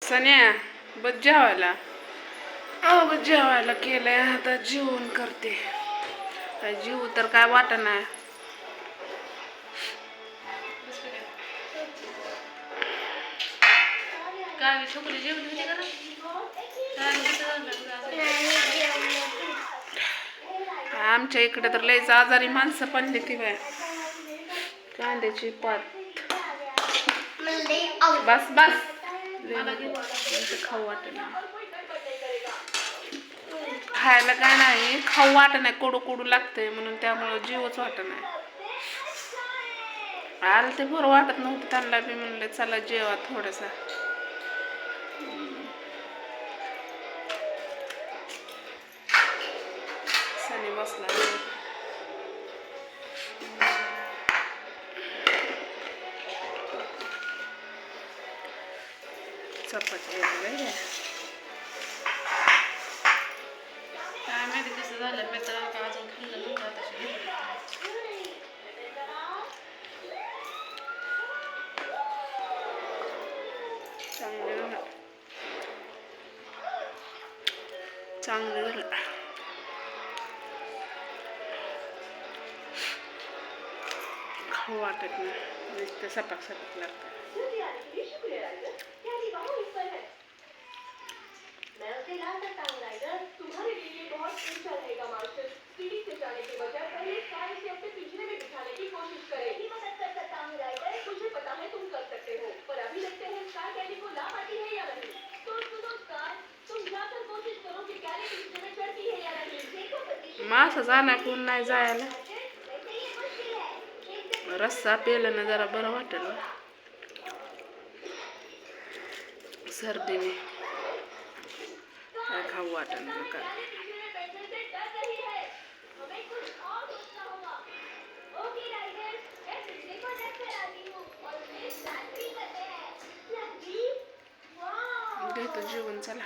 सन्या बस जेवायला. बस जेवायला केलंय आता जेवण करते. काय जीव तर काय वाटत नाही. काय छोकरी जेवण होती का? आमच्या इकडे तर लयच आजारी माणसं पडली ती बाय. कांद्याची पात. बस बस खाऊ वाटत नाही. खायला काय नाही, खाऊ वाटत नाही, कडू कडू लागतंय म्हणून त्यामुळे जीवच वाटत नाही. आलं ते बरं वाटत नव्हतं त्यांना बी, म्हणलं चला जेवा थोडंसं. सनी बसला चपाती वगैरे. काय माहिती कसं झालं, मी तर अजून खाल्लं नव्हतं. चांगलं झालं. खाऊ वाटत नाही, नुसतं सपाक सपाक लागतं. मासा जाणार कोण नाही जायला. रस्सा पेलं ना जरा बरं वाटेल. सर्दीने काय खाऊ वाटत नाही काय. घेतो जेवण चला.